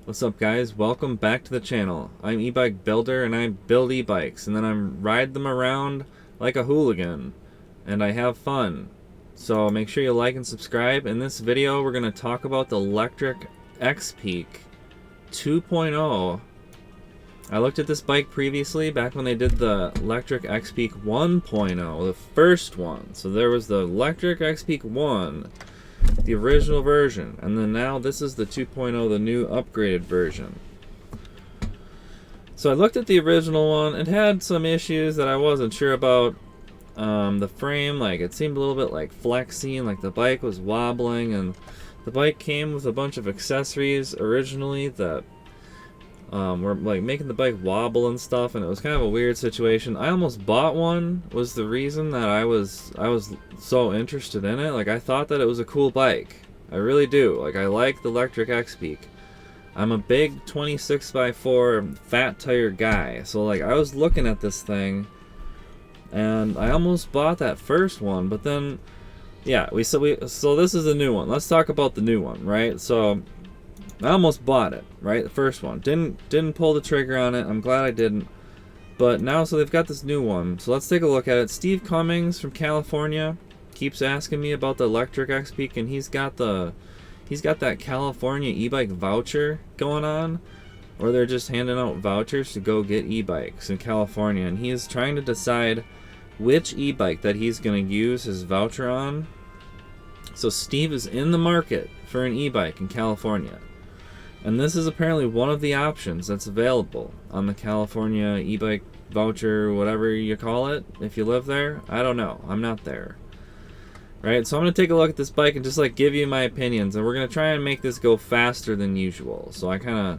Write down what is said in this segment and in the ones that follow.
What's up, guys? Welcome back to the channel. I'm e-bike builder and I build e-bikes and then I ride them around like a hooligan and I have fun. So make sure you like and subscribe. In this video we're going to talk about the LECTRIC XPEAK 2.0. I looked at this bike previously back when they did the LECTRIC XPEAK 1.0, the first one. So there was the LECTRIC XPEAK 1, the original version, and then now this is the 2.0, the new upgraded version. So I looked at the original one. It had some issues that I wasn't sure about. The frame, like, it seemed a little bit like flexing, like the bike was wobbling, and the bike came with a bunch of accessories originally that were like making the bike wobble and stuff, and it was kind of a weird situation. I almost bought one, was the reason that I was so interested in it. Like, I thought that it was a cool bike. I really do. Like, I like the LECTRIC XPEAK. I'm a big 26x4 fat tire guy, so like I was looking at this thing and I almost bought that first one, but then yeah, so this is the new one. Let's talk about the new one, right? So I almost bought it, right? The first one. Didn't pull the trigger on it. I'm glad I didn't. But now, so they've got this new one. So let's take a look at it. Steve Cummings from California keeps asking me about the LECTRIC XPEAK, and he's got that California e-bike voucher going on, where they're just handing out vouchers to go get e-bikes in California, and he is trying to decide which e-bike that he's going to use his voucher on. So Steve is in the market for an e-bike in California. And this is apparently one of the options that's available on the California e-bike voucher, whatever you call it, if you live there. I don't know. I'm not there. Right? So I'm going to take a look at this bike and just like give you my opinions. And we're going to try and make this go faster than usual. So I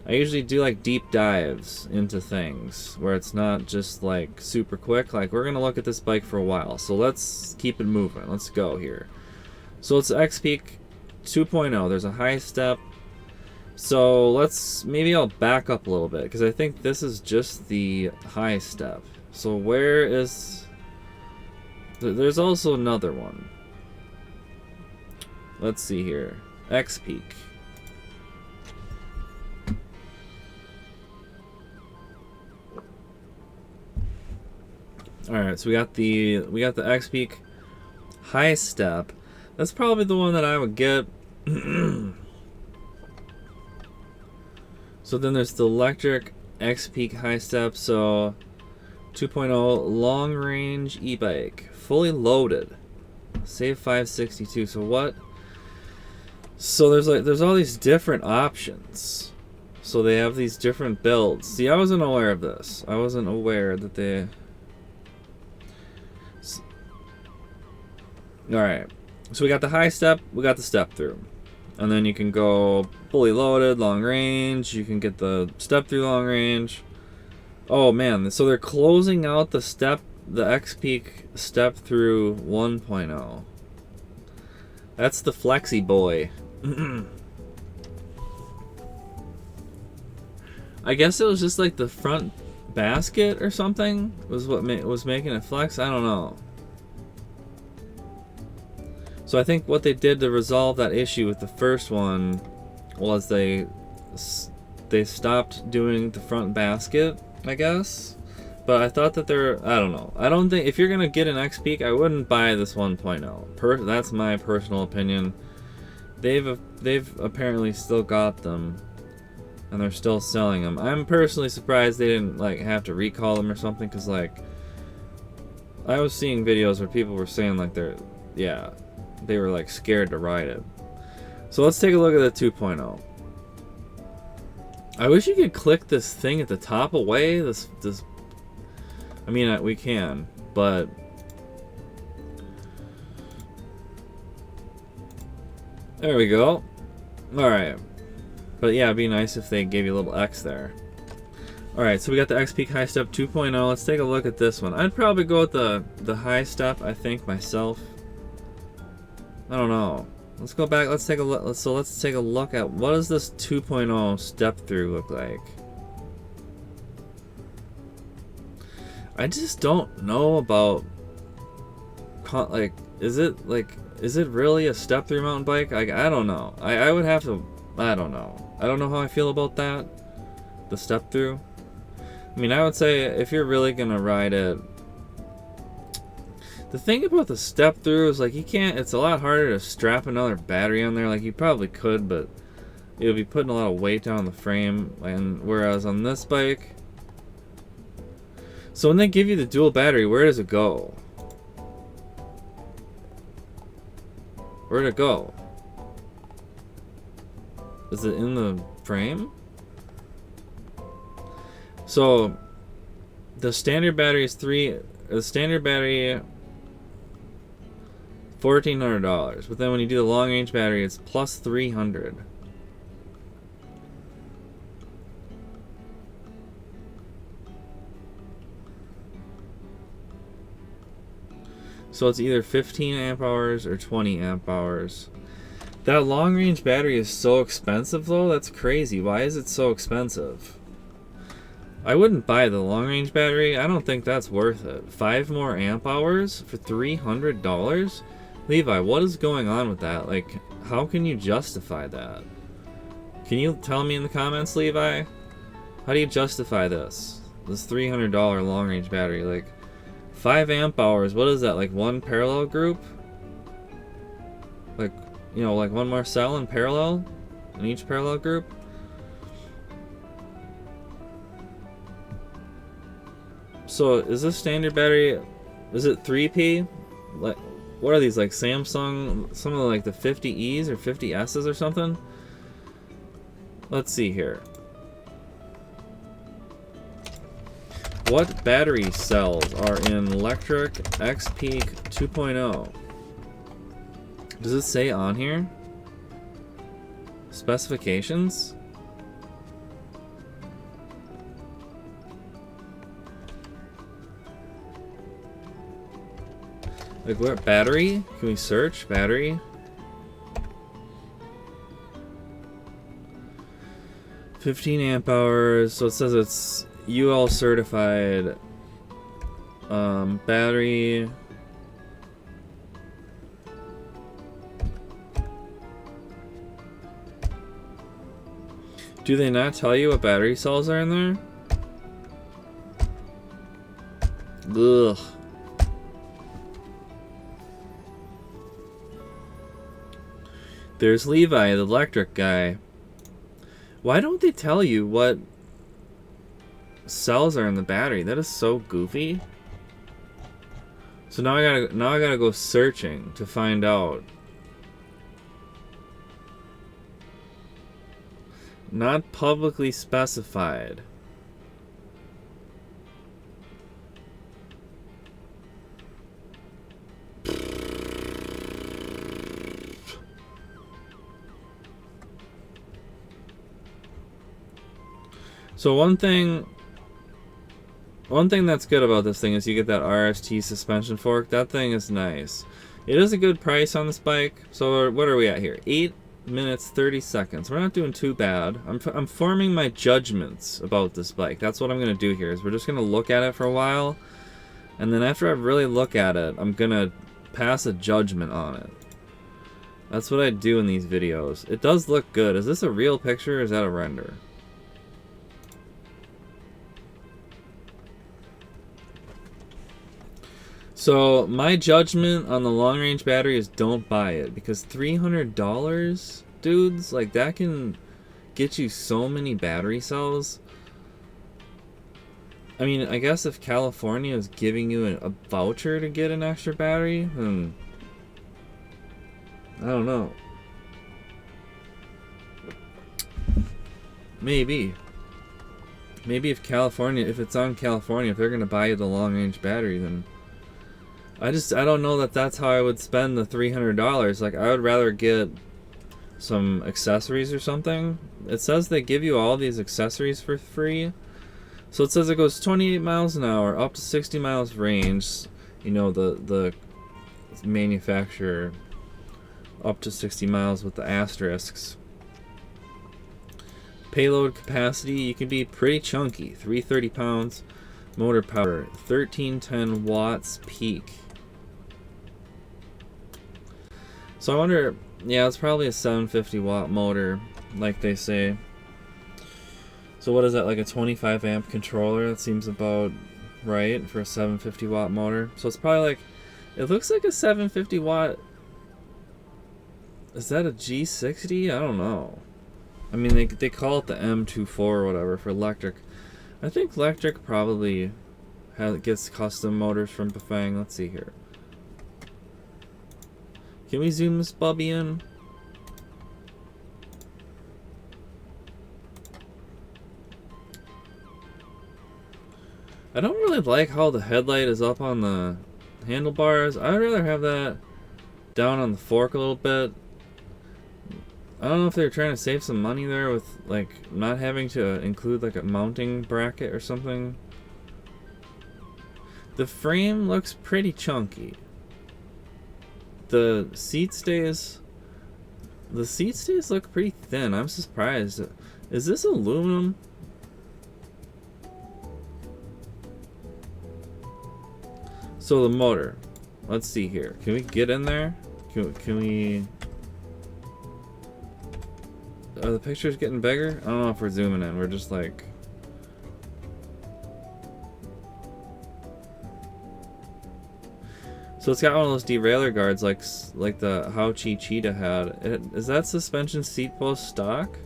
usually do like deep dives into things where it's not just like super quick. Like, we're going to look at this bike for a while. So let's keep it moving. Let's go here. So it's XPEAK 2.0. There's a high step. So maybe I'll back up a little bit, because I think this is just the high step. So where is, there's also another one. Let's see here. XPEAK. Alright, so we got the XPEAK high step. That's probably the one that I would get. So then there's the LECTRIC XPEAK high step. So 2.0 long range e-bike, fully loaded, save 562. So what? So there's all these different options. So they have these different builds. See, I wasn't aware of this. I wasn't aware that they. All right. So we got the high step. We got the step through. And then you can go fully loaded, long range. You can get the step through long range. Oh man, so they're closing out the XPEAK step through 1.0. That's the flexi boy. I guess it was just like the front basket or something was what was making it flex. I don't know. So I think what they did to resolve that issue with the first one was they stopped doing the front basket, I guess. But I thought that I don't know. I don't think, if you're gonna get an XPEAK, I wouldn't buy this 1.0. That's my personal opinion. They've apparently still got them, and they're still selling them. I'm personally surprised they didn't like have to recall them or something, because like I was seeing videos where people were saying like they were like scared to ride it. So let's take a look at the 2.0. I wish you could click this thing at the top away. I mean, we can, but there we go. Alright. But yeah, it'd be nice if they gave you a little X there. Alright, so we got the XPEAK high step 2.0. Let's take a look at this one. I'd probably go with the high step, I think, myself. I don't know. Let's go back. Let's take a look. So let's take a look at what does this 2.0 step through look like. I just don't know about like, is it really a step through mountain bike? I don't know. I would have to I don't know. I don't know how I feel about that. The step through. I mean, I would say if you're really gonna ride it, the thing about the step through is like you can't. It's a lot harder to strap another battery on there. Like you probably could, but it would be putting a lot of weight down the frame. And whereas on this bike, so when they give you the dual battery, where does it go? Where'd it go? Is it in the frame? So the standard battery is the standard battery $1,400, but then when you do the long range battery, it's plus $300. So it's either 15 amp hours or 20 amp hours. That long range battery is so expensive though. That's crazy. Why is it so expensive? I wouldn't buy the long range battery. I don't think that's worth it. 5 more amp hours for $300? Levi, what is going on with that? Like, how can you justify that? Can you tell me in the comments, Levi? How do you justify this? This $300 long range battery? Like, 5 amp hours, what is that? Like one parallel group? Like, you know, like one more cell in parallel? In each parallel group? So is this standard battery, is it 3P? Like, what are these, like Samsung, some of the, like the 50Es or 50Ss or something? Let's see here. What battery cells are in LECTRIC XPEAK 2.0? Does it say on here? Specifications? Like where? Battery? Can we search? Battery? $15 amp hours. So it says it's UL certified. Battery. Do they not tell you what battery cells are in there? Ugh. There's Levi, the electric guy. Why don't they tell you what cells are in the battery? That is so goofy. So now I gotta go searching to find out. Not publicly specified. So one thing that's good about this thing is you get that RST suspension fork. That thing is nice. It is a good price on this bike. So what are we at here? 8 minutes 30 seconds. We're not doing too bad. I'm forming my judgments about this bike. That's what I'm gonna do here. Is we're just gonna look at it for a while, and then after I really look at it, I'm gonna pass a judgment on it. That's what I do in these videos. It does look good. Is this a real picture or is that a render? So my judgment on the long range battery is don't buy it, because $300, dudes, like that can get you so many battery cells. I mean, I guess if California is giving you a voucher to get an extra battery, then I don't know. Maybe if California, if it's on California, if they're gonna buy you the long range battery, then I don't know that that's how I would spend the $300. Like, I would rather get some accessories or something. It says they give you all these accessories for free. So it says it goes 28 miles an hour, up to 60 miles range. You know, the manufacturer, up to 60 miles with the asterisks. Payload capacity, you can be pretty chunky, 330 pounds. Motor power, 1310 watts peak. So I wonder, yeah, it's probably a 750 watt motor. like they say. So what is that, like a 25 amp controller? That seems about right for a 750 watt motor. So it's probably like, it looks like a 750 watt. Is that a G60? I don't know. I mean, they call it the M24 or whatever for electric. I think electric probably gets custom motors from Bafang. Let's see here. Can we zoom this bubby in? I don't really like how the headlight is up on the handlebars. I'd rather have that down on the fork a little bit. I don't know if they're trying to save some money there with like not having to include like a mounting bracket or something. The frame looks pretty chunky. The seat stays look pretty thin. I'm surprised. Is this aluminum? So the motor. Let's see here. Can we get in there? Can we? Are the pictures getting bigger? I don't know if we're zooming in. We're just like. So it's got one of those derailleur guards like the How Chi Cheetah had. Is that suspension seat post stock?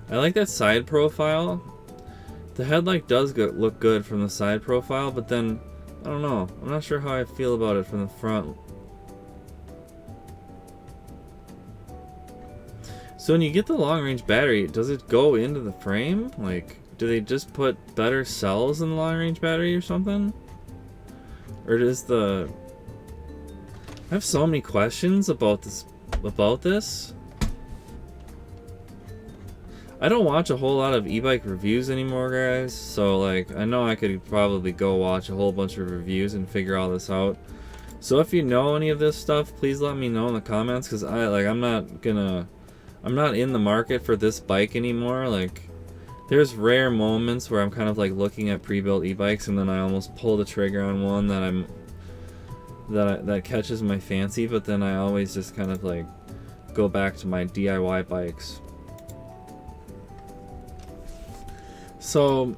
I like that side profile. The headlight does look good from the side profile, but then, I don't know. I'm not sure how I feel about it from the front. So when you get the long range battery, does it go into the frame? Like, do they just put better cells in the long range battery or something? Or does the... I have so many questions about this. I don't watch a whole lot of e-bike reviews anymore, guys, so like I know I could probably go watch a whole bunch of reviews and figure all this out. So if you know any of this stuff, please let me know in the comments, because I'm not in the market for this bike anymore. Like, there's rare moments where I'm kind of like looking at pre-built e-bikes and then I almost pull the trigger on one that catches my fancy, but then I always just kind of like go back to my DIY bikes. So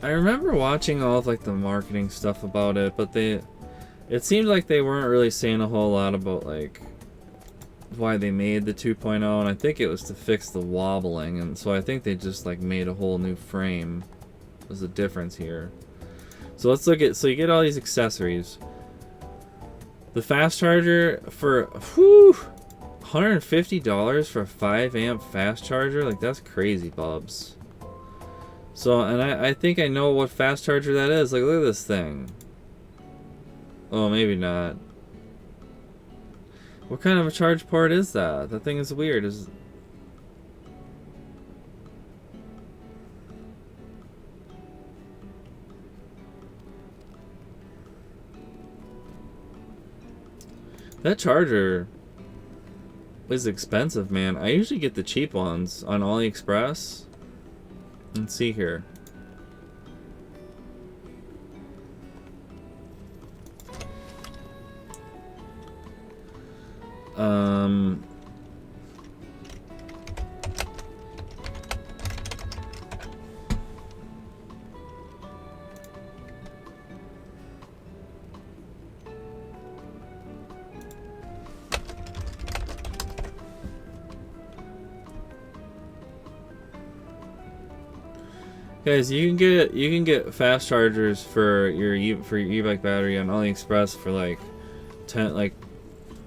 I remember watching all of like the marketing stuff about it, but it seemed like they weren't really saying a whole lot about like why they made the 2.0, and I think it was to fix the wobbling, and so I think they just like made a whole new frame. There's a difference here. So let's look at, so you get all these accessories. The fast charger for $150 for a 5 amp fast charger, like that's crazy, bubs. So, and I think I know what fast charger that is. Like, look at this thing. Oh, maybe not. What kind of a charge port is that? That thing is weird. That charger is expensive, man. I usually get the cheap ones on AliExpress. Let's see here. Guys, you can get fast chargers for your e-bike battery on AliExpress for like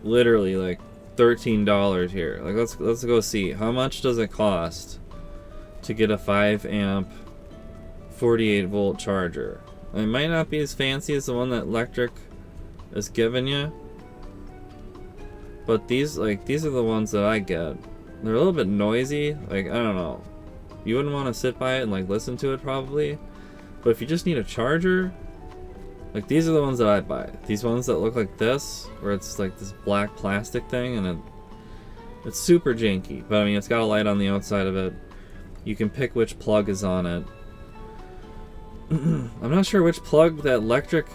literally like $13 here. Like let's go see how much does it cost to get a 5 amp 48 volt charger. It might not be as fancy as the one that LECTRIC is giving you, but these are the ones that I get. They're a little bit noisy. Like, I don't know. You wouldn't want to sit by it and like listen to it probably, but if you just need a charger, like these are the ones that I buy. These ones that look like this, where it's like this black plastic thing, and it's super janky. But I mean, it's got a light on the outside of it. You can pick which plug is on it. I'm not sure which plug that LECTRIC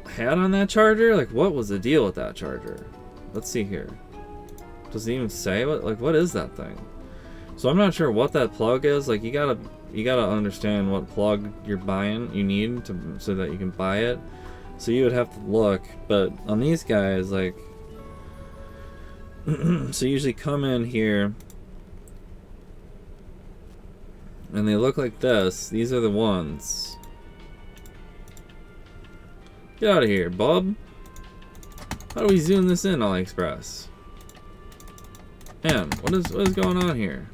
had on that charger? Like, what was the deal with that charger? Let's see here. Does it even say what is that thing? So I'm not sure what that plug is. Like, you gotta understand what plug you're buying. You need so that you can buy it. So you would have to look. But on these guys, like, so you usually come in here, and they look like this. These are the ones. Get out of here, bub. How do we zoom this in, AliExpress? Man, what is going on here?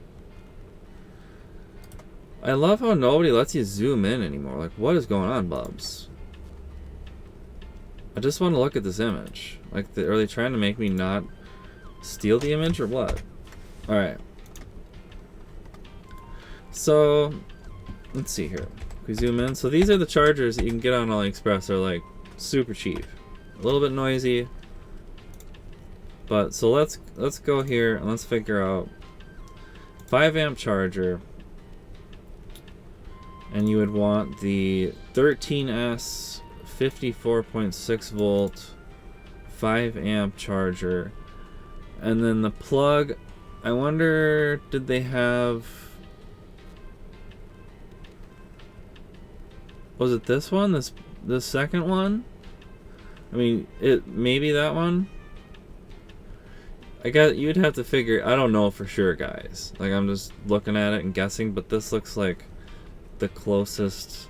I love how nobody lets you zoom in anymore. Like, what is going on, bubs? I just want to look at this image. Like, are they trying to make me not steal the image or what? Alright. So, let's see here. If we zoom in. So these are the chargers that you can get on AliExpress. They're like super cheap. A little bit noisy. But, so let's go here and let's figure out 5 amp charger. And you would want the 13S 54.6 volt 5 amp charger. And then the plug, I wonder, did they have, was it this one? This second one? I mean, maybe that one? I guess you'd have to figure, I don't know for sure, guys. Like, I'm just looking at it and guessing, but this looks like the closest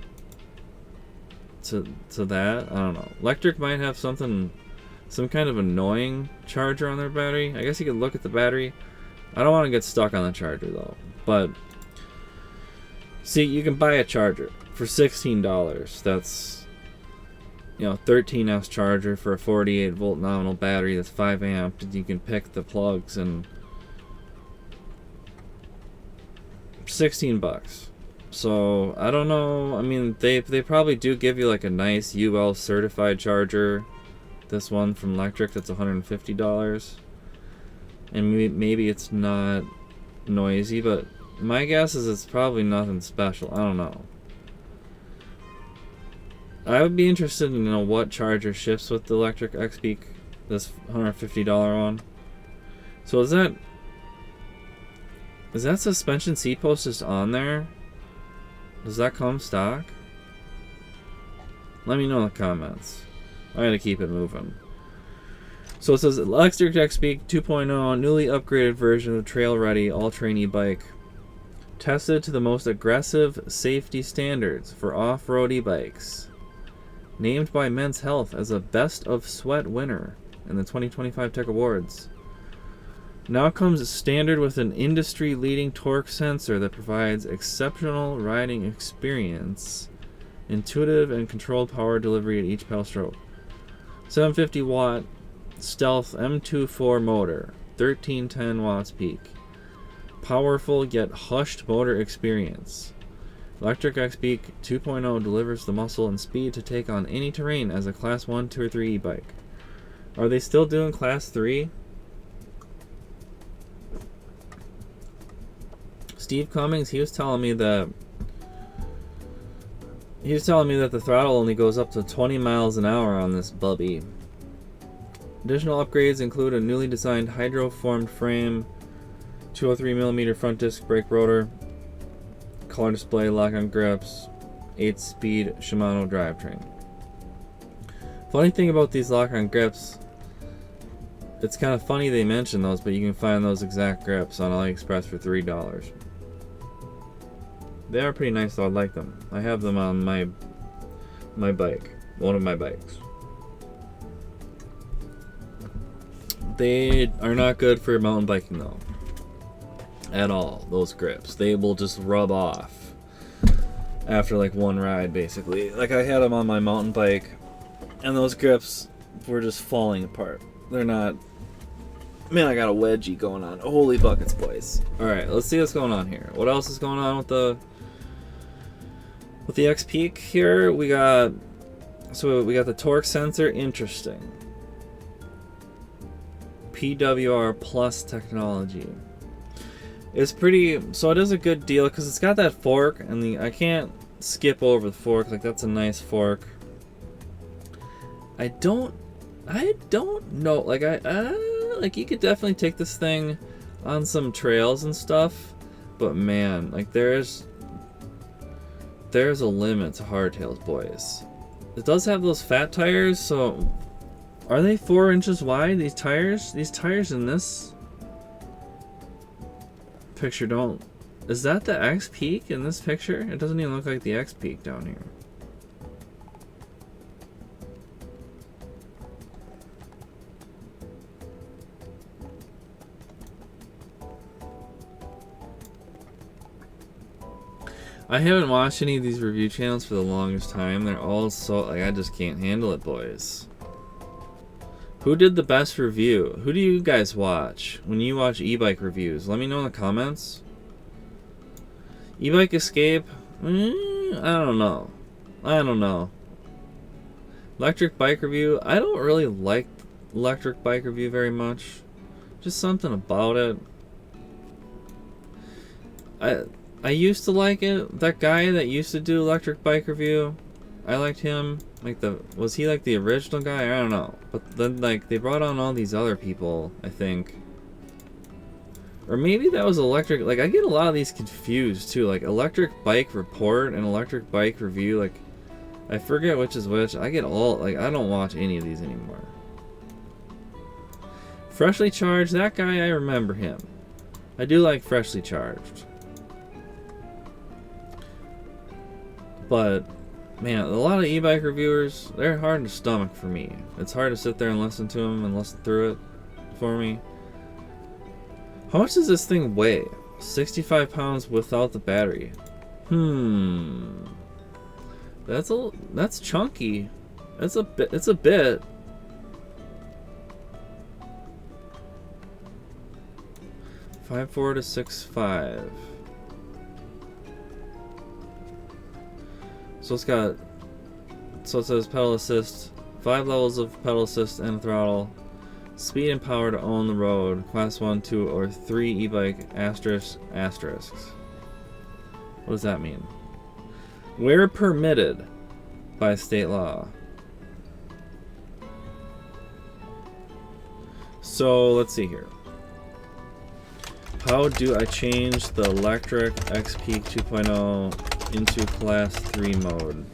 to that. I don't know. Electric might have some kind of annoying charger on their battery. I guess you could look at the battery. I don't want to get stuck on the charger though. But see, you can buy a charger for $16. That's, you know, 13S charger for a 48 volt nominal battery that's 5 amp. And you can pick the plugs and $16. So I don't know. I mean, they probably do give you like a nice UL certified charger. This one from Electric, that's $150. And maybe it's not noisy, but my guess is it's probably nothing special. I don't know. I would be interested to know what charger ships with the Electric XPEAK, this $150 one. So is that suspension seat post just on there? Does that come stock? Let me know in the comments. I gotta keep it moving. So it says Electric XPEAK 2.0, newly upgraded version of trail-ready all-terrain bike, tested to the most aggressive safety standards for off-road e-bikes. Named by Men's Health as a Best of Sweat winner in the 2025 Tech Awards. Now comes standard with an industry-leading torque sensor that provides exceptional riding experience, intuitive and controlled power delivery at each pedal stroke. 750 watt Stealth M24 motor, 1310 watts peak. Powerful yet hushed motor experience. Electric XPEAK 2.0 delivers the muscle and speed to take on any terrain as a Class 1, 2, or 3 e-bike. Are they still doing Class 3? Steve Cummings, he was telling me that the throttle only goes up to 20 miles an hour on this bubby. Additional upgrades include a newly designed hydro-formed frame, 203mm front disc brake rotor, color display, lock-on grips, 8-speed Shimano drivetrain. Funny thing about these lock-on grips, it's kind of funny they mention those, but you can find those exact grips on AliExpress for $3. They are pretty nice though, I like them. I have them on my bike, one of my bikes. They are not good for mountain biking though. At all, those grips. They will just rub off after like one ride basically. Like I had them on my mountain bike and those grips were just falling apart. They're not... Man, I got a wedgie going on. Holy buckets, boys. Alright, let's see what's going on here. What else is going on with the XPEAK here? We got the torque sensor. Interesting. PWR plus technology. It's pretty, so it is a good deal because it's got that fork, and I can't skip over the fork. Like, that's a nice fork. I don't know. Like like you could definitely take this thing on some trails and stuff, but man, like there's a limit to hardtails, boys. It does have those fat tires, so are they 4 inches wide? These tires? These tires in this picture don't. Is that the XPEAK in this picture? It doesn't even look like the XPEAK down here. I haven't watched any of these review channels for the longest time. They're all so, like, I just can't handle it, boys. Who did the best review? Who do you guys watch when you watch e-bike reviews? Let me know in the comments. E-bike escape? I don't know. I don't know. Electric bike review? I don't really like electric bike review very much. Just something about it. I used to like it. That guy that used to do electric bike review, I liked him. Like was he like the original guy? I don't know. But then like they brought on all these other people, I think. Or maybe that was electric. Like I get a lot of these confused too. Like electric bike report and electric bike review. Like I forget which is which. I get all, like I don't watch any of these anymore. Freshly Charged, that guy, I remember him. I do like Freshly Charged. But, man, a lot of e-bike reviewers, they're hard to stomach for me. It's hard to sit there and listen to them and listen through it for me. How much does this thing weigh? 65 pounds without the battery. That's chunky. It's a bit. $5.4 to $6.5. So it's got, so it says pedal assist, 5 levels of pedal assist and throttle, speed and power to own the road, class 1, 2, or 3 e-bike asterisks. What does that mean? Where permitted by state law. So let's see here. How do I change the electric XPEAK 2.0 into class 3 mode?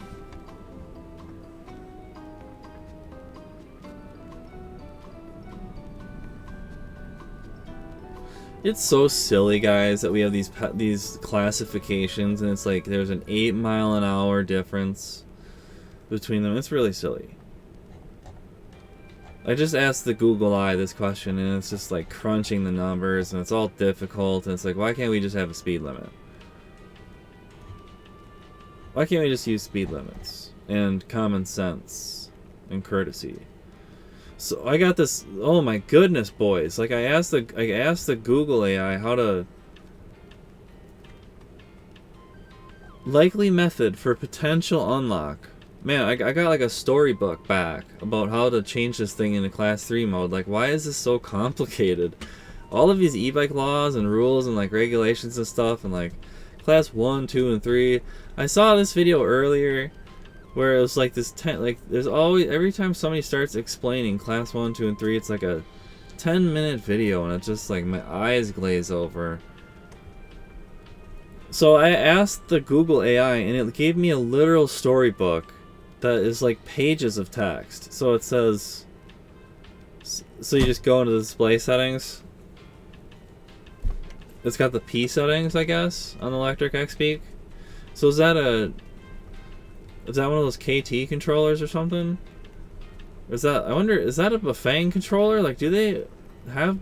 It's so silly, guys, that we have these classifications, and it's like there's an 8-mile-an-hour difference between them. It's really silly. I just asked the Google Eye this question, and it's just like crunching the numbers, and it's all difficult, and it's like, why can't we just have a speed limit? Why can't we just use speed limits and common sense and courtesy? So I got this. Oh my goodness, boys! Like I asked the Google AI how to likely method for potential unlock. Man, I got like a storybook back about how to change this thing into class 3 mode. Like, why is this so complicated? All of these e-bike laws and rules and like regulations and stuff, and like class 1, 2, and 3. I saw this video earlier where it was like this there's always, every time somebody starts explaining class 1, 2, and 3, it's like a 10-minute video, and it's just like my eyes glaze over. So I asked the Google AI, and it gave me a literal storybook that is like pages of text. So it says, so you just go into the display settings. It's got the P settings, I guess, on the electric XPEAK. So is that one of those KT controllers or something? Is that, I wonder, is that a Bafang controller? Like, do they have...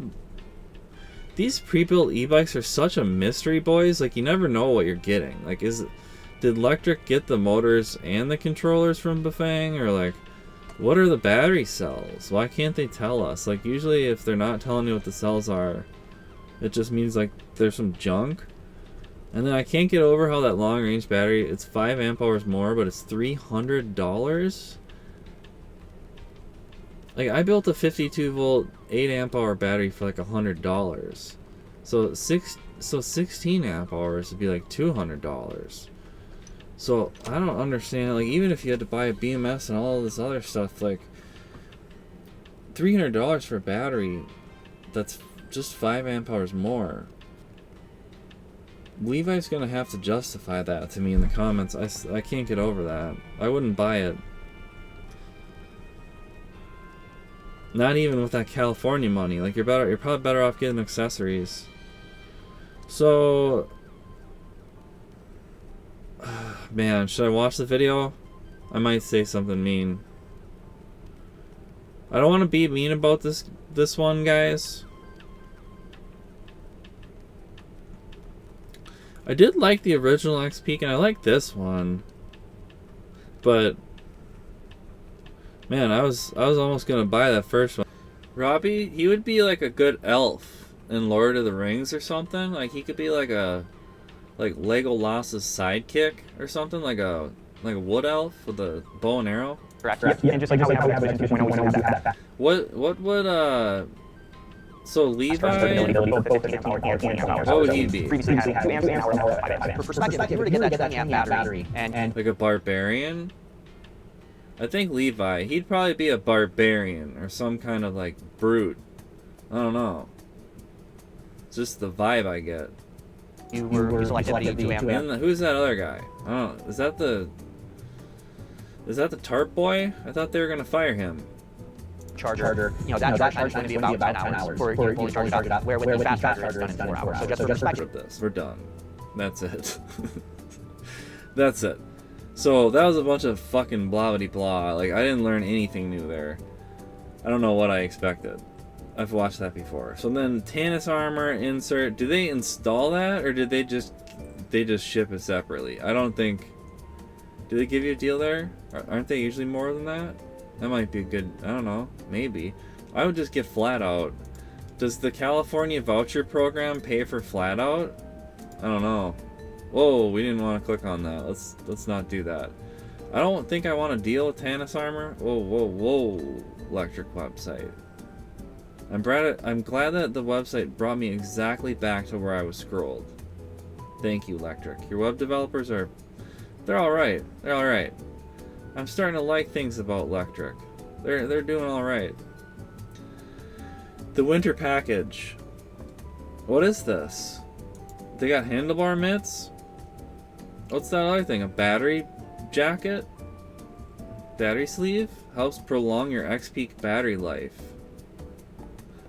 These pre-built e-bikes are such a mystery, boys. Like, you never know what you're getting. Like, did Electric get the motors and the controllers from Bafang? Or, like, what are the battery cells? Why can't they tell us? Like, usually if they're not telling you what the cells are, it just means, like, there's some junk. And then I can't get over how that long-range battery, it's 5 amp hours more, but it's $300? Like, I built a 52-volt, 8 amp hour battery for like $100. So 16 amp hours would be like $200. So I don't understand. Like, even if you had to buy a BMS and all of this other stuff, like, $300 for a battery that's just 5 amp hours more. Levi's gonna have to justify that to me in the comments. I can't get over that. I wouldn't buy it. Not even with that California money. Like, you're probably better off getting accessories. So, man, should I watch the video? I might say something mean. I don't want to be mean about this one, guys. I did like the original XPEAK, and I like this one. But man, I was almost gonna buy that first one. Robbie, he would be like a good elf in Lord of the Rings or something. Like, he could be like Legolas's sidekick or something, like a wood elf with a bow and arrow. Correct. Yeah, and just like how we have What would so Levi, what would he be? For perspective, if you were to get that 10 amp battery and Like a barbarian? I think Levi, he'd probably be a barbarian or some kind of like brute. I don't know. It's just the vibe I get. you selected the 2 amp. And who's that other guy? I don't know. Is that the tarp boy? I thought they were gonna fire him. Charger. You know, that charge is going to be about 10 hours for you to charge it up, where with the fast charger it's done in 4 hours. So just for perspective. This. We're done. That's it. That's it. So that was a bunch of fucking blah-blah-blah. Like, I didn't learn anything new there. I don't know what I expected. I've watched that before. So then Tannis armor insert. Do they install that, or did they just ship it separately? I don't think. Do they give you a deal there? Aren't they usually more than that? That might be a good. I don't know. Maybe. I would just get flat out. Does the California voucher program pay for flat out? I don't know. Whoa, we didn't want to click on that. Let's not do that. I don't think I want to deal with Tannis armor. Whoa, Electric website. I'm glad that the website brought me exactly back to where I was scrolled. Thank you, Electric. Your web developers they're alright. They're alright. I'm starting to like things about Electric. They're doing alright. The winter package. What is this? They got handlebar mitts? What's that other thing? A battery jacket? Battery sleeve? Helps prolong your XPEAK battery life.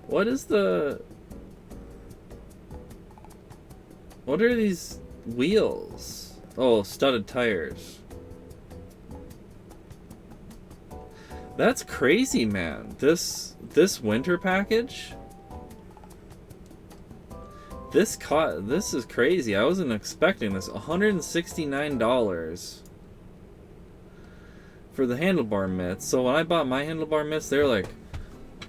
What is the... What are these wheels? Oh, studded tires. That's crazy, man. This winter package? This is crazy. I wasn't expecting this. $169 for the handlebar mitts. So when I bought my handlebar mitts, they were like,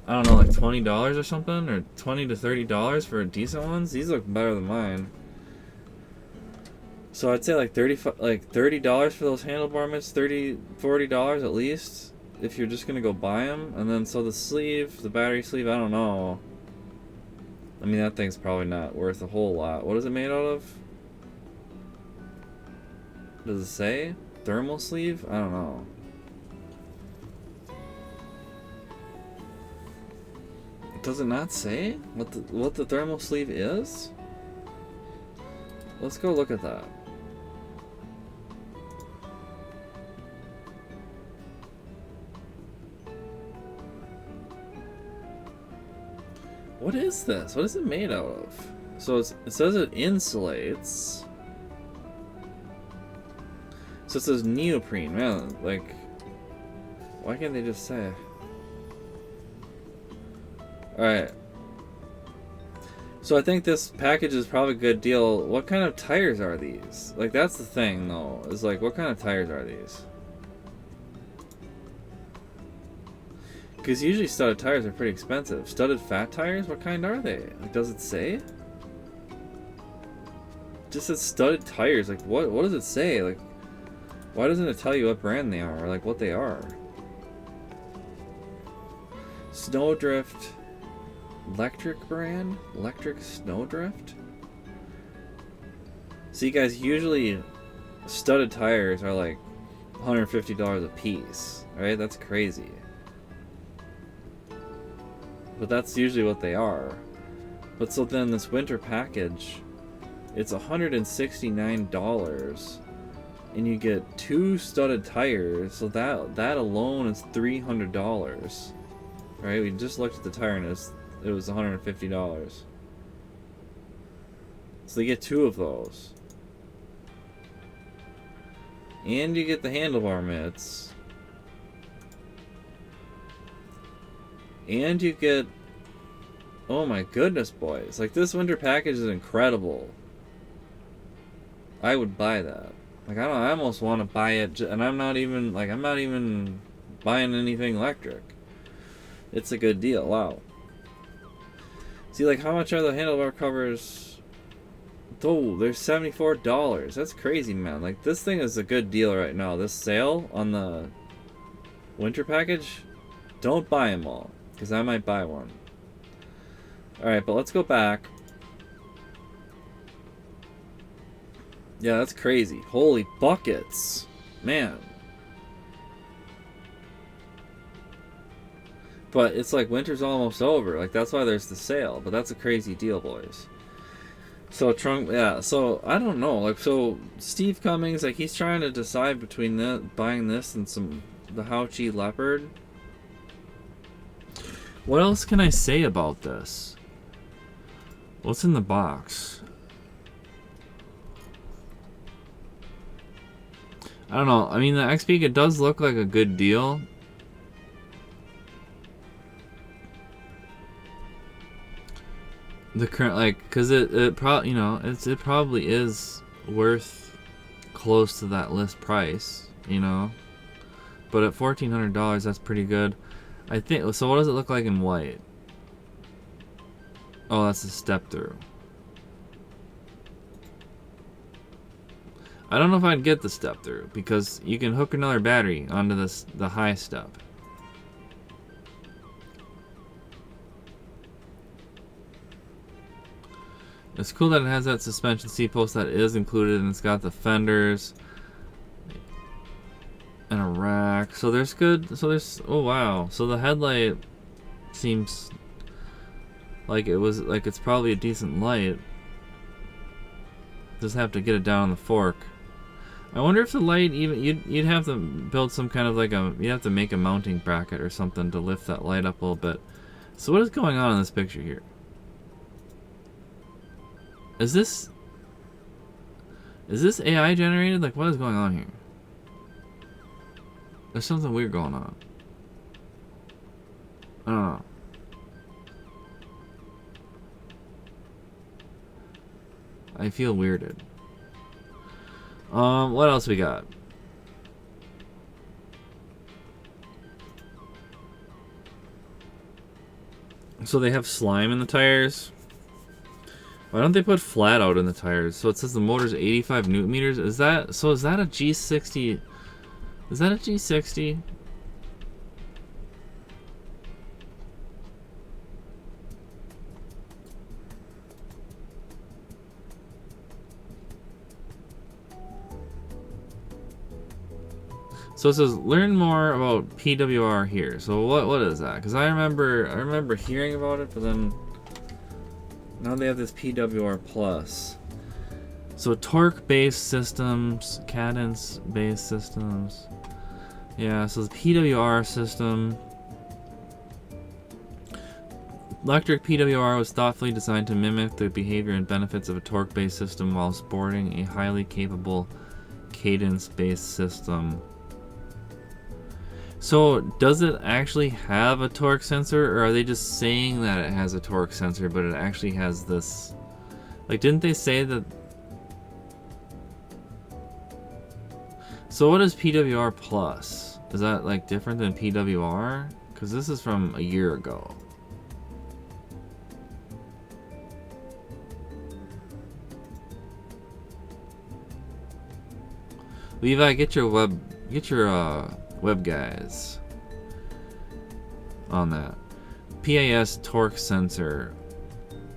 I don't know, like $20 or something, or $20 to $30 for decent ones. These look better than mine. So I'd say like $30 for those handlebar mitts, $40 at least, if you're just gonna go buy them. And then so the sleeve, the battery sleeve, I don't know. I mean, that thing's probably not worth a whole lot. What is it made out of? Does it say? Thermal sleeve? I don't know. Does it not say what the thermal sleeve is? Let's go look at that. What is this? What is it made out of? So it says it insulates. So it says neoprene. Man, like, why can't they just say? Alright. So I think this package is probably a good deal. What kind of tires are these? Like, that's the thing, though. Is like, what kind of tires are these? Because usually studded tires are pretty expensive. Studded fat tires? What kind are they? Like, does it say? It just says studded tires. Like, what does it say? Like, why doesn't it tell you what brand they are? Or, like, what they are? Snowdrift. Electric brand? Electric Snowdrift? See, guys, usually studded tires are like $150 a piece. Right? That's crazy. but that's usually what they are. But so then this winter package, it's $169, and you get 2 studded tires. So that alone is $300, right? We just looked at the tire and it was $150. So you get 2 of those, and you get the handlebar mitts, and you get, oh my goodness, boys, like this winter package is incredible. I would buy that. Like I almost want to buy it, and I'm not even buying anything electric. It's a good deal. Wow. See, like, how much are the handlebar covers? Oh, they're $74. That's crazy, man. Like, this thing is a good deal right now. This sale on the winter package, don't buy them all, because I might buy one. Alright, but let's go back. Yeah, that's crazy. Holy buckets. Man. But it's like winter's almost over. Like, that's why there's the sale. But that's a crazy deal, boys. So, so, I don't know. Like, so, Steve Cummings, like, he's trying to decide between buying this and the Hauchi Leopard. What else can I say about this? What's in the box? I don't know. I mean, the XPEAK, it does look like a good deal. The current, like, because it probably is worth close to that list price, you know. But at $1,400, that's pretty good. I think. So, what does it look like in white? Oh, that's a step through. I don't know if I'd get the step through, because you can hook another battery onto the high step. It's cool that it has that suspension seat post that is included, and it's got the fenders and a rack. So there's oh wow. So the headlight seems like it's probably a decent light. Just have to get it down on the fork. I wonder if the light even you'd have to build some kind of you'd have to make a mounting bracket or something to lift that light up a little bit. So what is going on in this picture here? Is this AI generated? Like, what is going on here? There's something weird going on. I don't know. I feel weirded. What else we got? So they have slime in the tires. Why don't they put flat out in the tires? So it says the motor's 85 newton meters. Is that a G60? Is that a G60? So it says learn more about PWR here. So what is that? Because I remember hearing about it, but then now they have this PWR plus. So torque-based systems, cadence-based systems. Yeah, so the PWR system. Electric PWR was thoughtfully designed to mimic the behavior and benefits of a torque-based system while sporting a highly capable cadence-based system. So, does it actually have a torque sensor, or are they just saying that it has a torque sensor, but it actually has this... Like, didn't they say that... So what is PWR Plus? Is that, like, different than PWR? Because this is from a year ago. Levi, get your web guys on that. PAS torque sensor,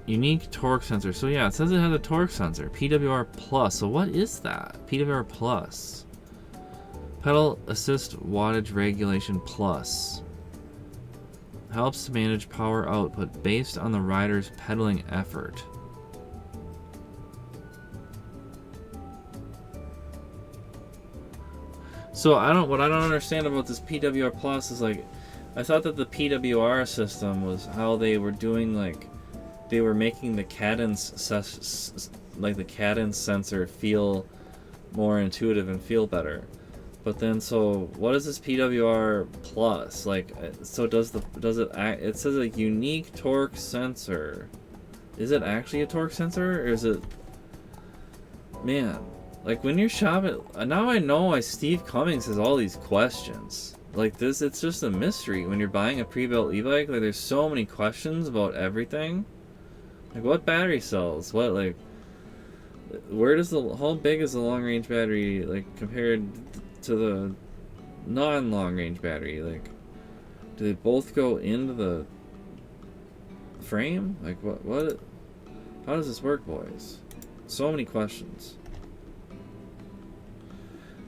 unique torque sensor. So yeah, it says it has a torque sensor. PWR plus. So what is that? PWR plus. Pedal assist wattage regulation plus. Helps to manage power output based on the rider's pedaling effort. So what I don't understand about this PWR Plus is like, I thought that the PWR system was how they were doing, like, they were making the cadence the cadence sensor feel more intuitive and feel better. But then, so what is this PWR Plus? Like, so it says a unique torque sensor. Is it actually a torque sensor, or is it, man, like when you're shopping, now I know why Steve Cummings has all these questions. Like this, it's just a mystery when you're buying a pre-built e-bike. Like there's so many questions about everything. Like what battery cells? What, like, where does how big is the long range battery, like, compared to the non-long range battery? Like, do they both go into the frame? Like what how does this work, boys? So many questions.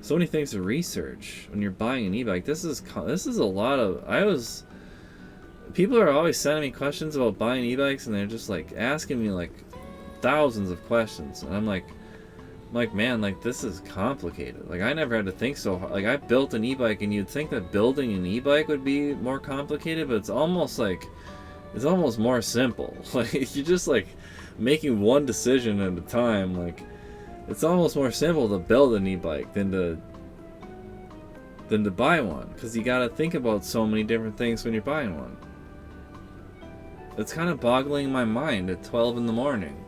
So many things to research when you're buying an e-bike. This is a lot of, people are always sending me questions about buying e-bikes, and they're just like asking me like thousands of questions, and I'm like, man, like this is complicated. Like I never had to think so hard. Like I built an e-bike, and you'd think that building an e-bike would be more complicated, but it's almost more simple. Like you're just like making one decision at a time. Like it's almost more simple to build an e-bike than to buy one, because you got to think about so many different things when you're buying one. It's kind of boggling my mind at 12 in the morning.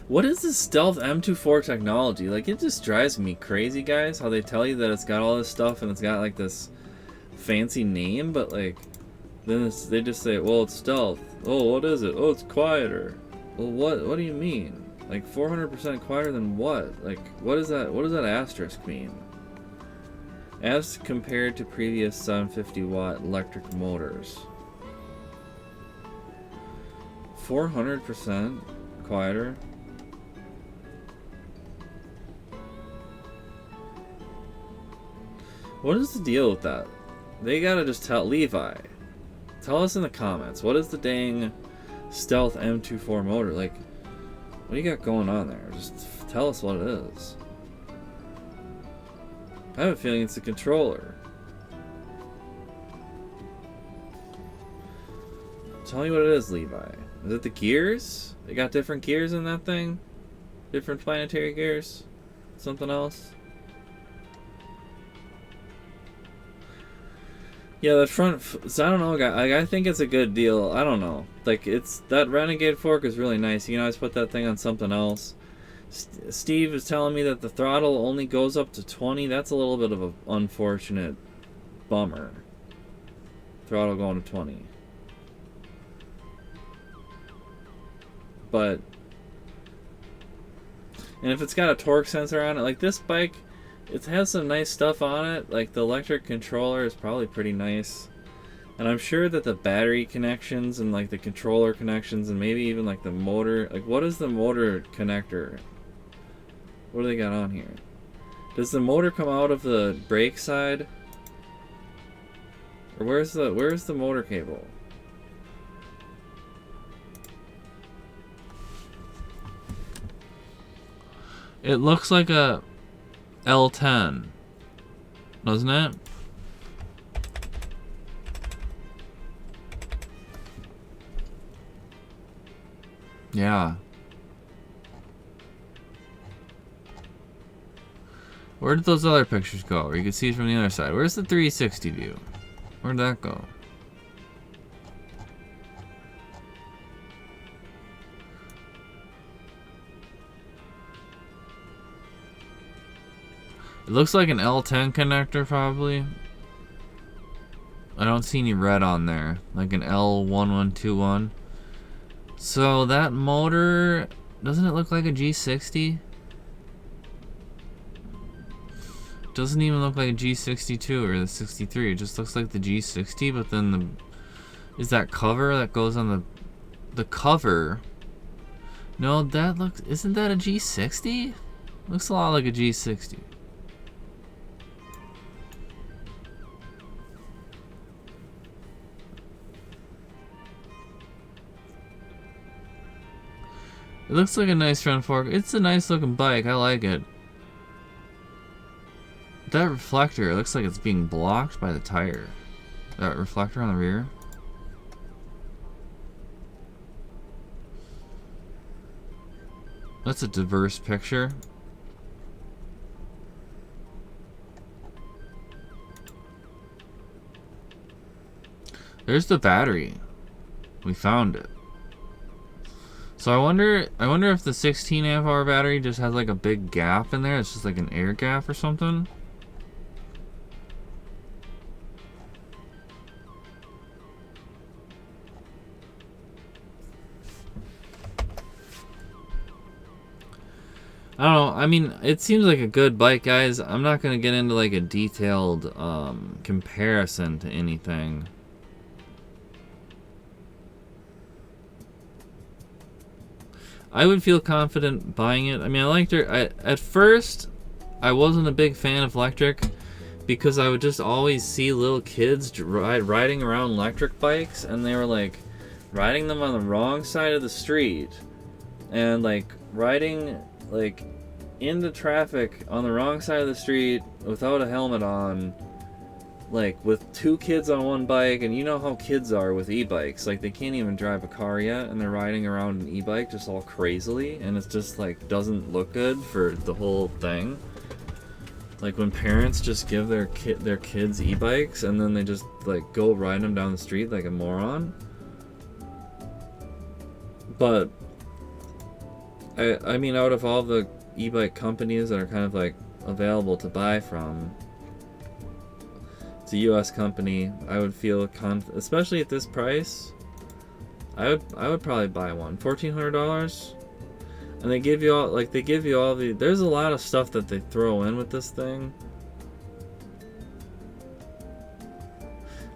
What is this Stealth M24 technology? Like, it just drives me crazy, guys, how they tell you that it's got all this stuff and it's got like this fancy name, but like then they just say, well, it's stealth. Oh, what is it? Oh, it's quieter. Well, what do you mean? Like 400% quieter than what? Like, what is that? What does that asterisk mean? As compared to previous 750 watt electric motors. 400% quieter. What is the deal with that? They gotta just tell Levi. Tell us in the comments, what is the dang Stealth M24 motor? Like, what do you got going on there? Just tell us what it is. I have a feeling it's a controller. Tell me what it is, Levi. Is it the gears? They got different gears in that thing? Different planetary gears? Something else? Yeah, the front, so I don't know, guys. I think it's a good deal. I don't know. Like, it's, that Renegade fork is really nice. You can always put that thing on something else. Steve is telling me that the throttle only goes up to 20. That's a little bit of an unfortunate bummer. Throttle going to 20. But, and if it's got a torque sensor on it, like this bike, it has some nice stuff on it. Like the electric controller is probably pretty nice. And I'm sure that the battery connections and like the controller connections and maybe even like the motor, like what is the motor connector? What do they got on here? Does the motor come out of the brake side? Or where's the motor cable? It looks like a L10, doesn't it? Yeah. Where did those other pictures go? Or you can see it from the other side. Where's the 360 view? Where'd that go? It looks like an L10 connector, probably. I don't see any red on there. Like an L1121. So that motor, doesn't it look like a G60? Doesn't even look like a G62 or the 63. It just looks like the G60, but then the, is that cover that goes on the cover? No, that looks, isn't that a G60? Looks a lot like a G60. It looks like a nice front fork. It's a nice looking bike. I like it. That reflector, it looks like it's being blocked by the tire. That reflector on the rear. That's a diverse picture. There's the battery. We found it. So I wonder if the 16 amp hour battery just has like a big gap in there. It's just like an air gap or something. I don't know. I mean, it seems like a good bike, guys. I'm not going to get into like a detailed comparison to anything. I would feel confident buying it. I mean, I liked her. At first, I wasn't a big fan of electric because I would just always see little kids riding around electric bikes, and they were like riding them on the wrong side of the street and like riding like into traffic on the wrong side of the street without a helmet on, like with two kids on one bike. And you know how kids are with e-bikes, like they can't even drive a car yet and they're riding around an e-bike just all crazily, and it's just like doesn't look good for the whole thing. Like when parents just give their kids e-bikes and then they just like go riding them down the street like a moron. But I mean, out of all the e-bike companies that are kind of like available to buy from, it's a US company. I would feel especially at this price, I would probably buy one. $1,400, and they give you all the there's a lot of stuff that they throw in with this thing.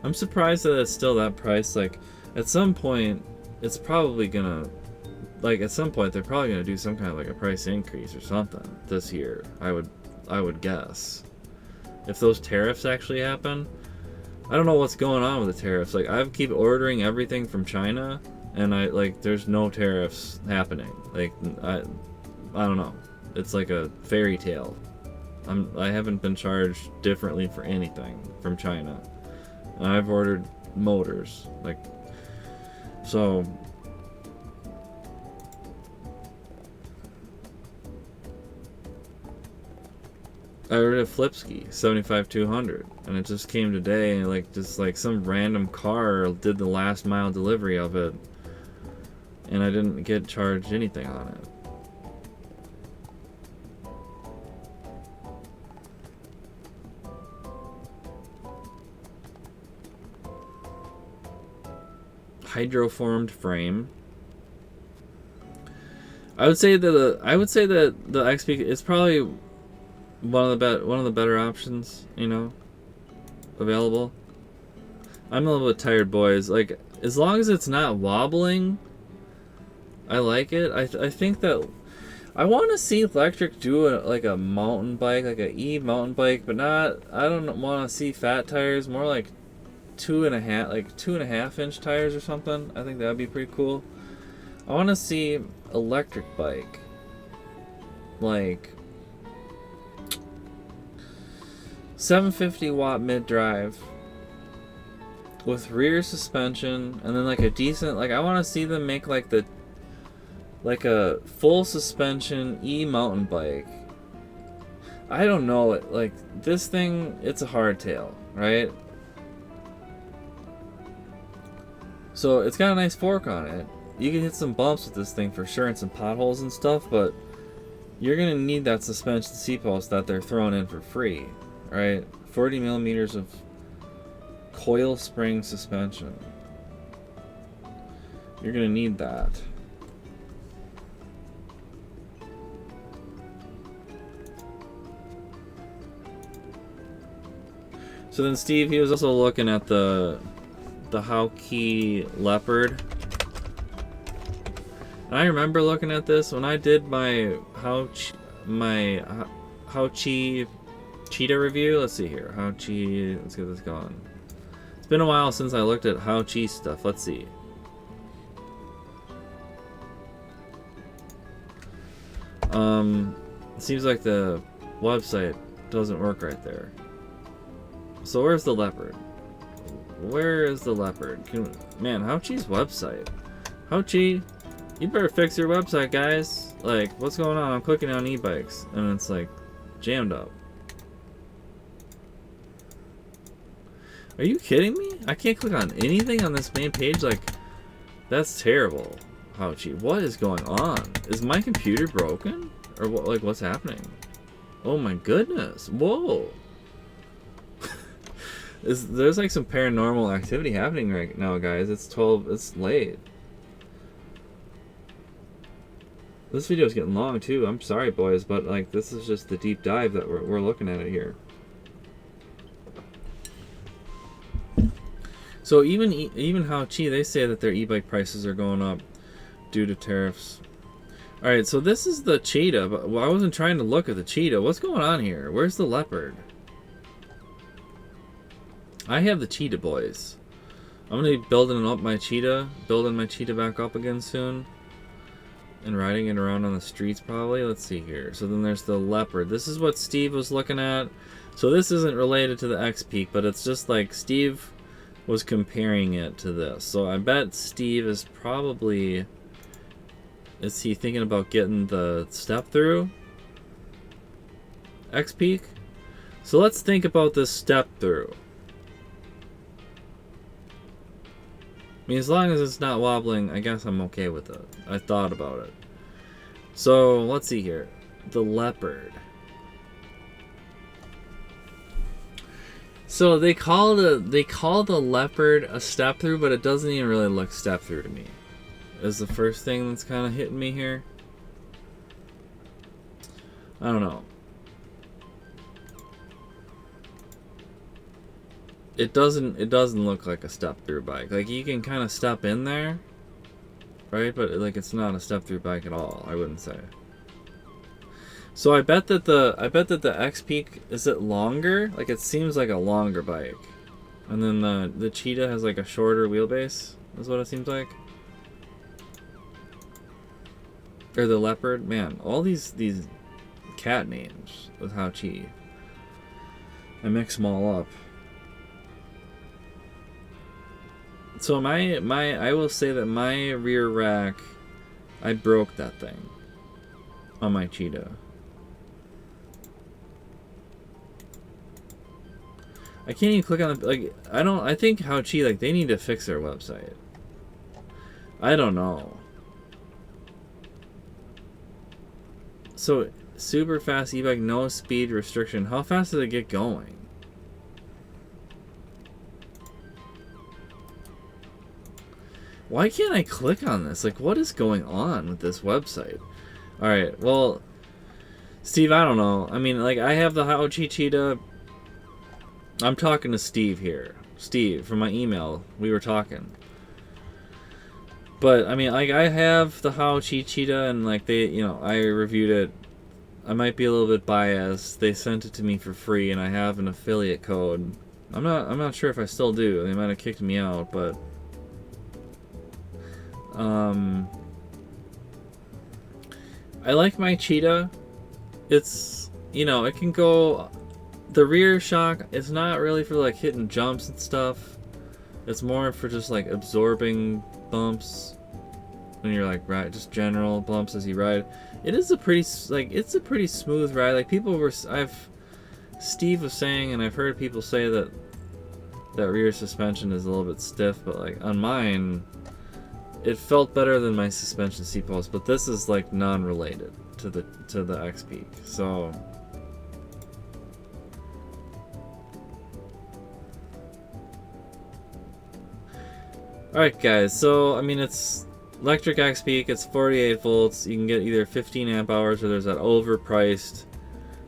I'm surprised that it's still that price. Like at some point it's probably gonna, like at some point they're probably gonna do some kind of like a price increase or something this year. I would guess, if those tariffs actually happen. I don't know what's going on with the tariffs. Like I keep ordering everything from China, and there's no tariffs happening. Like I don't know. It's like a fairy tale. I haven't been charged differently for anything from China. And I've ordered motors, like, so. I ordered a Flipski 75-200, and it just came today, and like just like some random car did the last mile delivery of it, and I didn't get charged anything on it. Hydroformed frame. I would say that the XPEAK is probably one of the better options, you know, available. I'm a little bit tired, boys. Like as long as it's not wobbling, I like it. I think that I want to see Electric do like a mountain bike, like a mountain bike, but not. I don't want to see fat tires. More like 2.5 inch tires or something. I think that'd be pretty cool. I want to see electric bike, like 750 watt mid drive with rear suspension, and then like a decent, like I want to see them make like a full suspension mountain bike. I don't know, like this thing, it's a hardtail, right? So it's got a nice fork on it. You can hit some bumps with this thing for sure, and some potholes and stuff, but you're gonna need that suspension C-post that they're throwing in for free, right? 40 millimeters of coil spring suspension. You're gonna need that. So then Steve, he was also looking at the Hauki Leopard. And I remember looking at this when I did my Hauchi Cheetah review. Let's see here. Hauchi, let's get this going. It's been a while since I looked at Hauchi stuff. Let's see. It seems like the website doesn't work right there. So where's the leopard? Where is the leopard? Man, Hauchi's website. Hauchi, you better fix your website, guys. Like, what's going on? I'm clicking on e-bikes, and it's like jammed up. Are you kidding me? I can't click on anything on this main page? Like, that's terrible, Hauchi. What is going on? Is my computer broken? Or what? Like, what's happening? Oh my goodness. Whoa. There's like some paranormal activity happening right now, guys. It's 12, it's late. This video's getting long too. I'm sorry, boys, but like this is just the deep dive that we're looking at it here. So even Hauchi, they say that their e-bike prices are going up due to tariffs. All right, so this is the cheetah, but I wasn't trying to look at the cheetah. What's going on here? Where's the leopard? I have the cheetah, boys. I'm gonna be building my cheetah back up again soon. And riding it around on the streets probably. Let's see here. So then there's the leopard. This is what Steve was looking at. So this isn't related to the XPEAK, but it's just like Steve was comparing it to this. So I bet Steve is probably... Is he thinking about getting the step through XPEAK? So let's think about this step through. I mean, as long as it's not wobbling, I guess I'm okay with it. I thought about it. So, let's see here. The leopard. So they call the leopard a step through, but it doesn't even really look step through to me. Is the first thing that's kind of hitting me here. I don't know. It doesn't look like a step through bike. Like you can kind of step in there, right? But like it's not a step through bike at all, I wouldn't say. So I bet that the XPEAK, is it longer? Like it seems like a longer bike. And then the cheetah has like a shorter wheelbase, is what it seems like. Or the leopard, man, all these cat names with Hauchi. I mix them all up. So I will say that my rear rack, I broke that thing on my cheetah. I can't even click on the, like, I think Hauchi, like, they need to fix their website. I don't know. So, super fast e-bike, no speed restriction. How fast does it get going? Why can't I click on this? Like, what is going on with this website? Alright, well, Steve, I don't know. I mean, like, I have the Hauchi cheetah. I'm talking to Steve here. Steve, from my email, we were talking. But, I mean, like, I have the Hauchi cheetah, and, like, they, you know, I reviewed it. I might be a little bit biased. They sent it to me for free, and I have an affiliate code. I'm not sure if I still do. They might have kicked me out, but... I like my cheetah. It's, you know, it can go... The rear shock, it's not really for, like, hitting jumps and stuff. It's more for just, like, absorbing bumps. When you're, like, just general bumps as you ride. It is a pretty, like, it's a pretty smooth ride. Like, people were... Steve was saying, and I've heard people say that rear suspension is a little bit stiff, but, like, on mine... It felt better than my suspension seat post, but this is like non-related to the XPEAK. So alright guys, so I mean it's electric XPEAK, it's 48 volts. You can get either 15 amp hours or there's that overpriced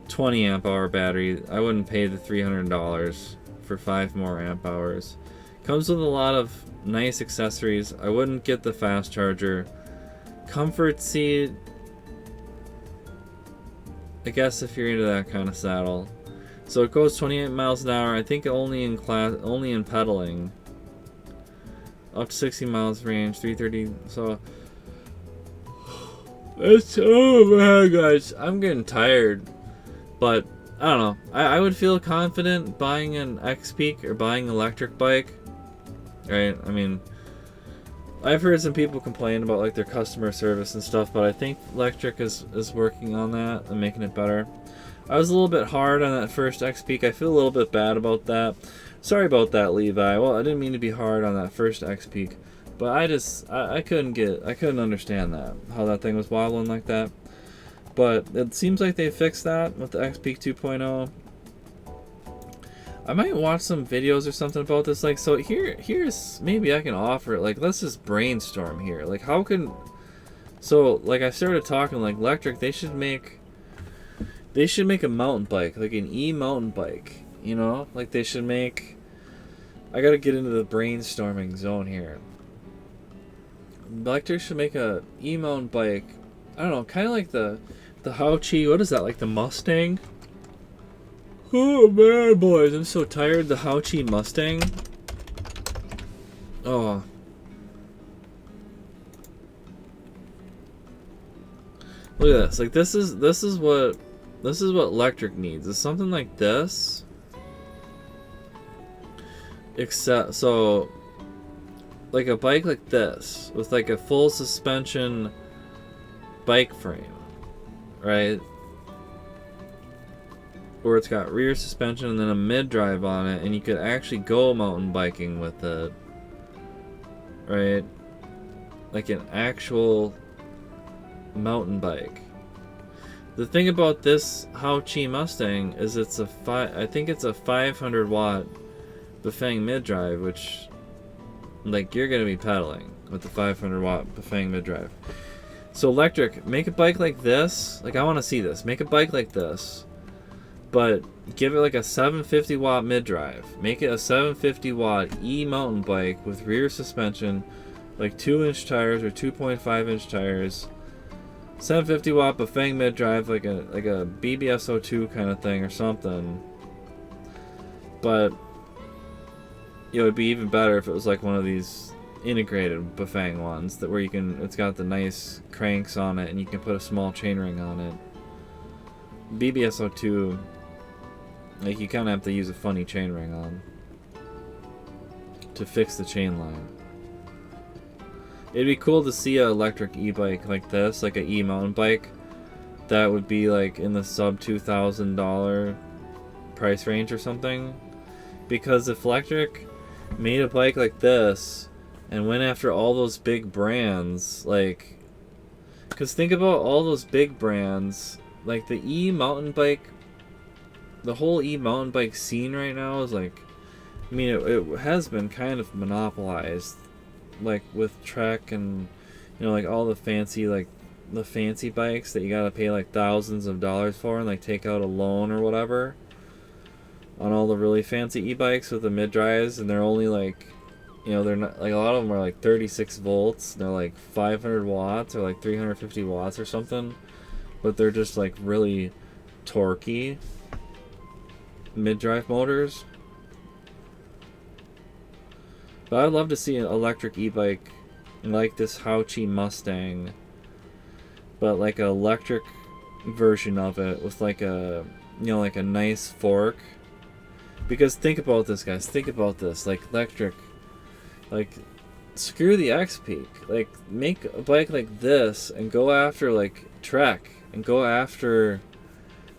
20 amp hour battery. I wouldn't pay the $300 for 5 more amp hours. Comes with a lot of nice accessories. I wouldn't get the fast charger. Comfort seat, I guess if you're into that kind of saddle. So it goes 28 miles an hour. I think only in pedaling. Up to 60 miles range, 330. So Oh man, guys, I'm getting tired. But I don't know. I would feel confident buying an XPEAK or buying an electric bike, right? I mean, I've heard some people complain about like their customer service and stuff, but I think Electric is working on that and making it better. I was a little bit hard on that first XPEAK. I feel a little bit bad about that. Sorry about that, Levi. Well, I didn't mean to be hard on that first XPEAK, but I couldn't understand that, how that thing was wobbling like that. But it seems like they fixed that with the XPEAK 2.0. I might watch some videos or something about this. Like, so here's maybe I can offer it. Like, let's just brainstorm here. Like, how can, so like I started talking like Electric. They should make a mountain bike, like an e-mountain bike. You know, like they should make. I gotta get into the brainstorming zone here. Electric should make a e-mountain bike. I don't know, kind of like the Hauchi. What is that? Like the Mustang? Oh man, boys, I'm so tired. The Hauchi Mustang. Oh. Look at this. Like this is what Electric needs. It's something like this. Except so like a bike like this with like a full suspension bike frame, right? Where it's got rear suspension and then a mid-drive on it, and you could actually go mountain biking with it, right? Like an actual mountain bike. The thing about this Hauchi Mustang is I think it's a 500 watt Bafang mid-drive, which like you're gonna be pedaling with the 500 watt Bafang mid-drive. So Electric, make a bike like this. Like I want to see this. Make a bike like this. But give it like a 750 watt mid-drive. Make it a 750 watt e-mountain bike with rear suspension, like 2-inch tires or 2.5-inch tires. 750 watt Bafang mid-drive, like a BBS02 kind of thing or something. But it would be even better if it was like one of these integrated Bafang ones that where it's got the nice cranks on it and you can put a small chainring on it. BBS02, like you kind of have to use a funny chainring on to fix the chain line. It'd be cool to see an electric e-bike like this, like an e-mountain bike that would be like in the sub $2,000 price range or something. Because if Electric made a bike like this and went after all those big brands, like, because think about all those big brands, like the e-mountain bike, the whole e-mountain bike scene right now is like, I mean, it has been kind of monopolized, like with Trek and, like all the fancy, like the fancy bikes that you gotta pay like thousands of dollars for and like take out a loan or whatever on all the really fancy e-bikes with the mid-drives, and they're only like, they're not, like a lot of them are like 36 volts, they're like 500 watts or like 350 watts or something, but they're just like really torquey mid-drive motors. But I'd love to see an electric e-bike like this Hauchi Mustang, but like an electric version of it with like a, like a nice fork. Because think about this, guys. Think about this. Like Electric, like screw the XPEAK. Like make a bike like this and go after like Trek and go after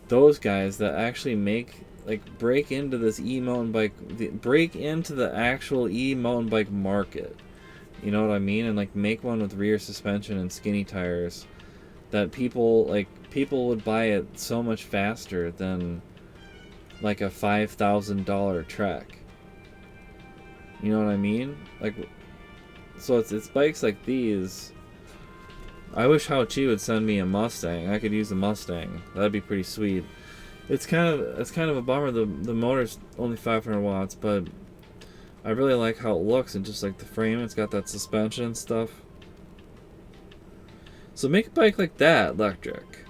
those guys that actually make, like, break into this e-mountain bike, break into the actual e-mountain bike market. You know what I mean? And like make one with rear suspension and skinny tires that people would buy it so much faster than like a $5,000 Trek. You know what I mean? Like, so it's bikes like these. I wish Hauchi would send me a Mustang. I could use a Mustang. That'd be pretty sweet. It's kind of a bummer the motor's only 500 watts, but I really like how it looks and just like the frame. It's got that suspension and stuff. So make a bike like that, Electric.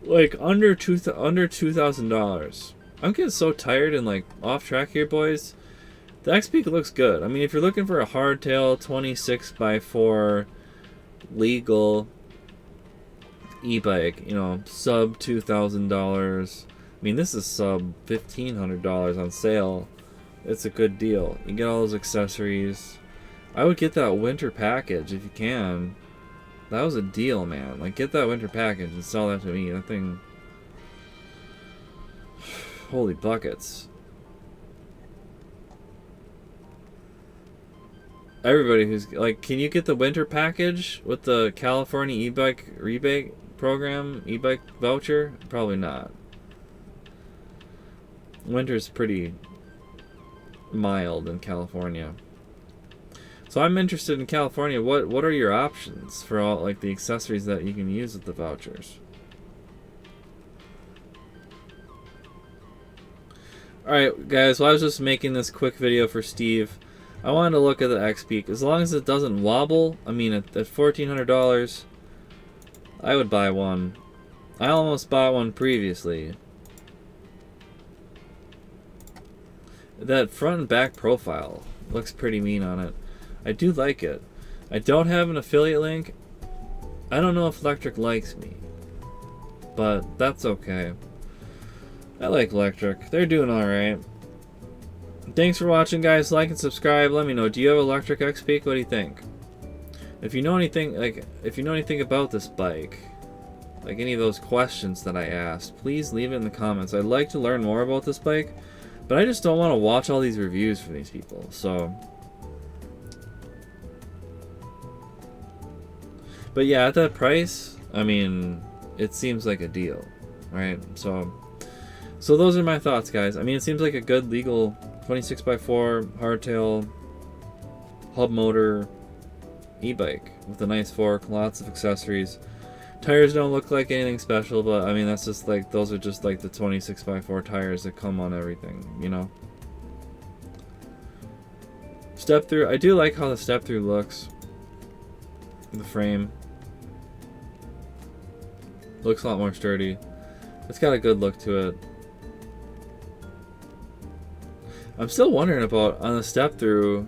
Like under $2,000. I'm getting so tired and like off track here, boys. The XPEAK looks good. I mean, if you're looking for a hardtail 26x4 legal e-bike, you know, sub $2,000. I mean, this is sub $1,500 on sale. It's a good deal. You get all those accessories. I would get that winter package if you can. That was a deal, man. Like, get that winter package and sell that to me. That thing... Holy buckets. Everybody who's... Like, can you get the winter package with the California e-bike rebate program? E-bike voucher? Probably not. Winter's pretty mild in California. So I'm interested in California. What are your options for all, like, the accessories that you can use with the vouchers? Alright guys, well I was just making this quick video for Steve. I wanted to look at the XPEAK. As long as it doesn't wobble, I mean at $1,400, I would buy one. I almost bought one previously. That front and back profile looks pretty mean on it. I do like it. I don't have an affiliate link. I don't know if LECTRIC likes me, but that's okay. I like LECTRIC. They're doing alright. Thanks for watching, guys. Like and subscribe. Let me know. Do you have a LECTRIC XPEAK? What do you think? If you know anything, if you know anything about this bike, like any of those questions that I asked, please leave it in the comments. I'd like to learn more about this bike, but I just don't want to watch all these reviews from these people. So, but yeah, at that price, I mean, it seems like a deal, right? So those are my thoughts, guys. I mean, it seems like a good legal 26x4 hardtail hub motor e-bike with a nice fork, lots of accessories. Tires don't look like anything special, but I mean, that's just like, those are just like the 26x4 tires that come on everything, you know? Step through, I do like how the step through looks. The frame looks a lot more sturdy. It's got a good look to it. I'm still wondering about on the step through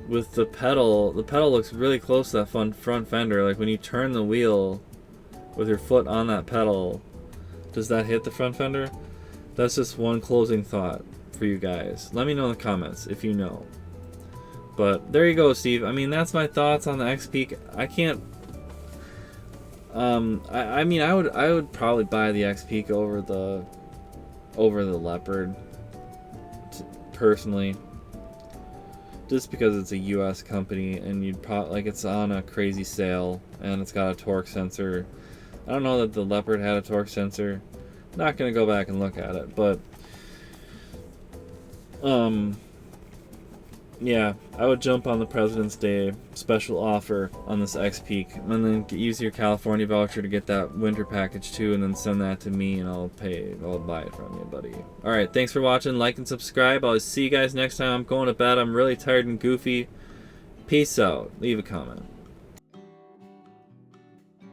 with the pedal. The pedal looks really close to that front fender. Like when you turn the wheel with your foot on that pedal, does that hit the front fender? That's just one closing thought for you guys. Let me know in the comments if you know. But there you go, Steve. I mean, that's my thoughts on the XPEAK. I can't. I mean, I would probably buy the XPEAK over the Leopard, personally, just because it's a U.S. company and you'd probably, like, it's on a crazy sale and it's got a torque sensor. I don't know that the Leopard had a torque sensor. Not gonna go back and look at it, but yeah, I would jump on the President's Day special offer on this XPEAK, and then use your California voucher to get that winter package too, and then send that to me, and I'll buy it from you, buddy. Alright, thanks for watching, like and subscribe. I'll see you guys next time. I'm going to bed. I'm really tired and goofy. Peace out. Leave a comment.